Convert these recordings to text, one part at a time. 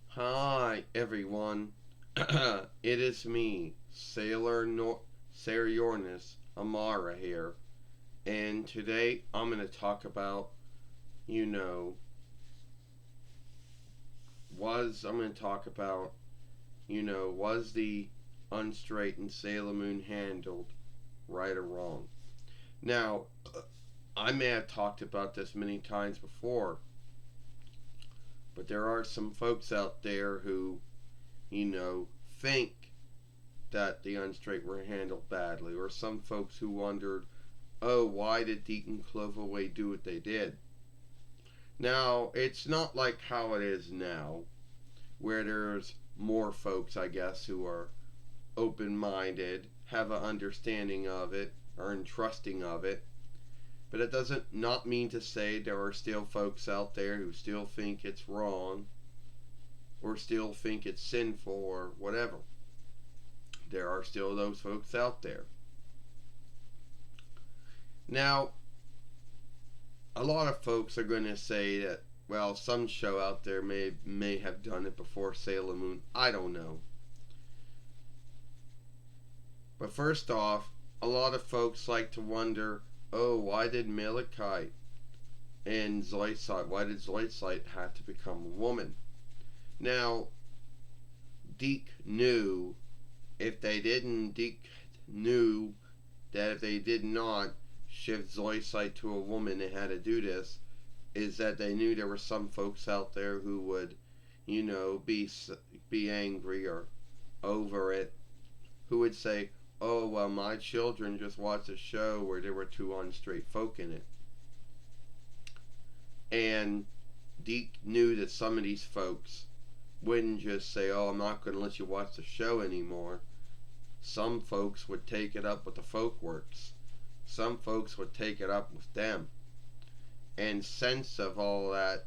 Hi, everyone. It is me, Sailor Uranus Amara here, and today I'm going to talk about, you know, I'm going to talk about, was the unstraightened Sailor Moon handled right or wrong? Now, I may have talked about this many times before, but there are some folks out there who, think that the unstraight were handled badly, or some folks who wondered, oh, why did Dic And Cloverway do what they did? Now, it's not like how it is now, where there's more folks, I guess, who are open minded, have an understanding of it, are trusting of it. But it doesn't not mean to say there are still folks out there who still think it's wrong, or still think it's sinful, or whatever. There are still those folks out there. Now, a lot of folks are going to say that, well, some show out there may have done it before Sailor Moon. I don't know. But first off, a lot of folks like to wonder, oh, why did Malachite and Zoisite, why did Zoisite have to become a woman? Now, Dic knew knew that if they did not shift Zoisite to a woman, they had to do this, is that they knew there were some folks out there who would, be angry or over it, who would say, oh, well, my children just watched a show where there were two unstraight folk in it. And Dic knew that some of these folks wouldn't just say, oh, I'm not going to let you watch the show anymore. Some folks would take it up with the folkworks. Some folks would take it up with them. And sense of all that,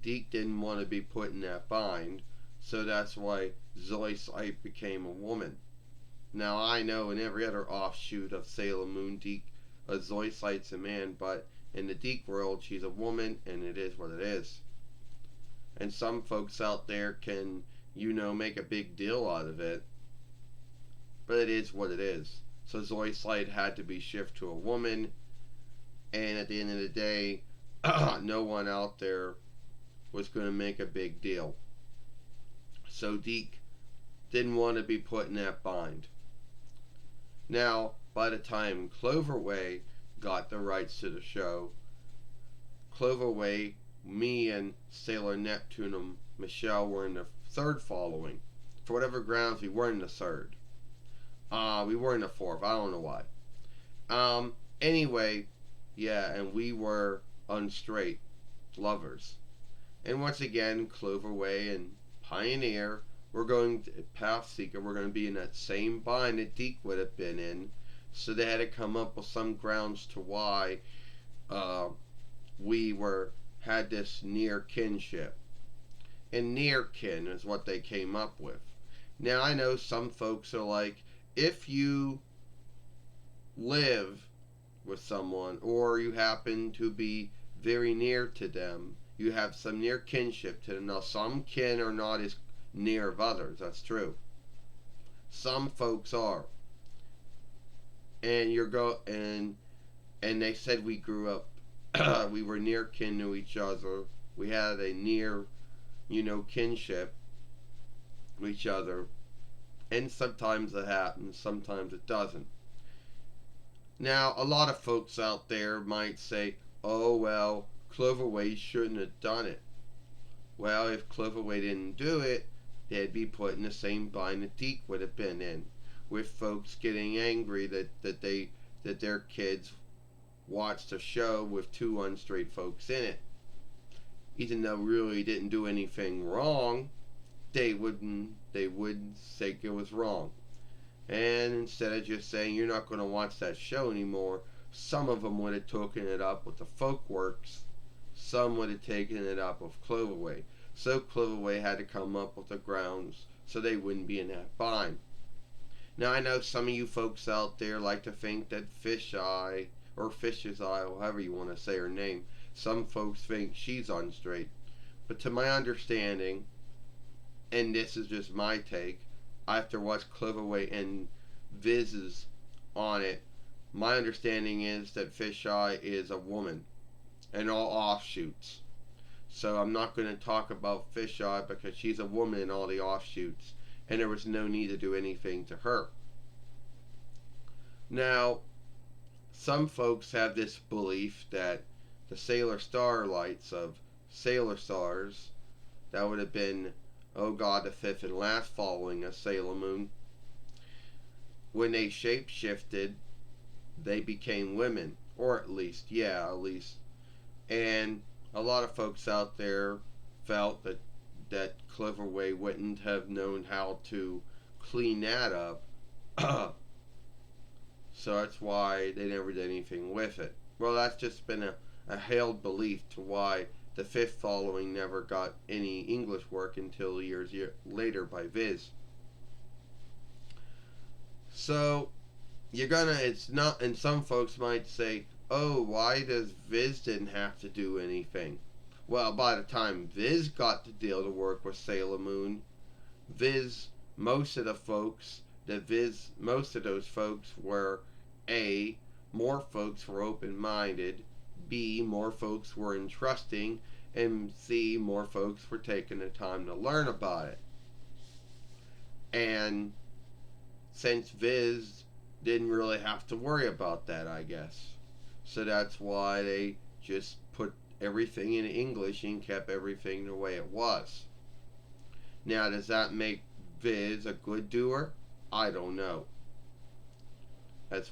Dic didn't want to be put in that bind, so that's why Zoisite became a woman. Now I know in every other offshoot of Sailor Moon, Zoisite's a man, but in the Dic world, she's a woman, and it is what it is. And some folks out there can, make a big deal out of it, but it is what it is. So Zoisite had to be shifted to a woman, and at the end of the day, no one out there was going to make a big deal. So Dic didn't want to be put in that bind. Now, by the time Cloverway got the rights to the show, Cloverway, me and Sailor Neptune and Michelle were in the third following. For whatever grounds, we weren't in the third. We were in the fourth. I don't know why. Anyway, yeah, and we were unstraight lovers. And once again, Cloverway and Pioneer, we're going to Pathseeker, we're going to be in that same bind that Dic would have been in. So they had to come up with some grounds to why we had this near kinship. And near kin is what they came up with. Now I know some folks are like, if you live with someone or you happen to be very near to them, you have some near kinship to them. Now some kin are not as near of others, that's true. Some folks are. And and they said we grew up we were near kin to each other. We had a near, kinship to each other. And sometimes it happens, sometimes it doesn't. Now, a lot of folks out there might say, oh, well, Cloverway shouldn't have done it. Well, if Cloverway didn't do it, they'd be put in the same bind that Dic would have been in, with folks getting angry that their kids watched a show with two unstraight folks in it. Even though really didn't do anything wrong, they wouldn't say it was wrong. And instead of just saying you're not going to watch that show anymore, some of them would have taken it up with the folkworks. Some would have taken it up with Cloverway. So Cloverway had to come up with the grounds so they wouldn't be in that bind. Now I know some of you folks out there like to think that Fish's Eye, or however you want to say her name, Some folks think she's unstraight. But to my understanding, and this is just my take, I have to watch Cloverway and Viz's on it. My understanding is that Fisheye is a woman and all offshoots. So I'm not going to talk about Fisheye because she's a woman in all the offshoots, and there was no need to do anything to her. Now, some folks have this belief that the Sailor Starlights of Sailor Stars, that would have been, oh God, the fifth and last following a Sailor Moon, when they shape shifted, they became women, or at least, and a lot of folks out there felt that Cloverway wouldn't have known how to clean that up, so that's why they never did anything with it. Well, that's just been a held belief to why the fifth following never got any English work until years later by Viz. So it's not, and some folks might say, oh, why does Viz didn't have to do anything? Well, by the time Viz got the deal to work with Sailor Moon, most of those folks were A, more folks were open-minded, B, more folks were entrusting, and C, more folks were taking the time to learn about it. And since Viz didn't really have to worry about that, I guess. So that's why they just put everything in English and kept everything the way it was. Now, does that make Viz a good doer? I don't know. That's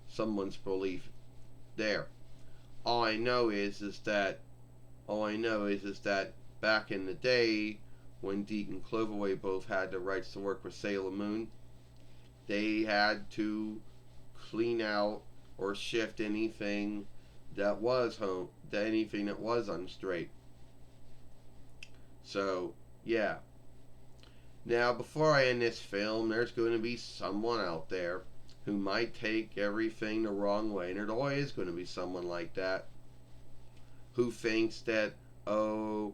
someone's belief there. All I know is that back in the day, when Dic and Cloverway both had the rights to work with Sailor Moon, they had to clean out or shift anything that was unstraight. So, yeah. Now, before I end this film, there's going to be someone out there who might take everything the wrong way, and there always is going to be someone like that who thinks that, oh,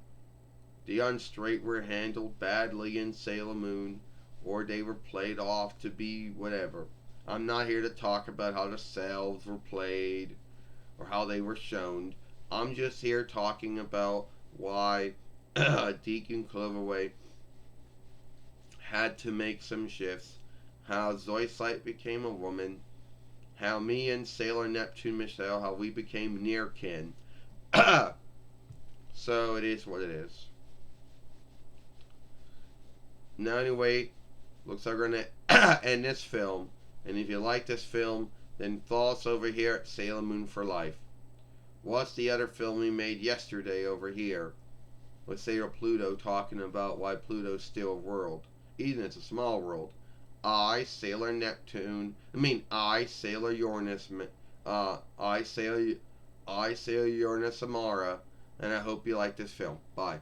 the unstraight were handled badly in Sailor Moon, or they were played off to be whatever. I'm not here to talk about how the selves were played or how they were shown. I'm just here talking about why Dic and Cloverway had to make some shifts, how Zoisite became a woman, how me and Sailor Neptune Michelle, how we became near kin. So it is what it is. Now anyway, looks like we're going to end this film. And if you like this film, then follow us over here at Sailor Moon for Life. Watch the other film we made yesterday over here with Sailor Pluto, talking about why Pluto's still a world, even it's a small world. I, Sailor Uranus, I, Sailor Uranus Amara, and I hope you like this film. Bye.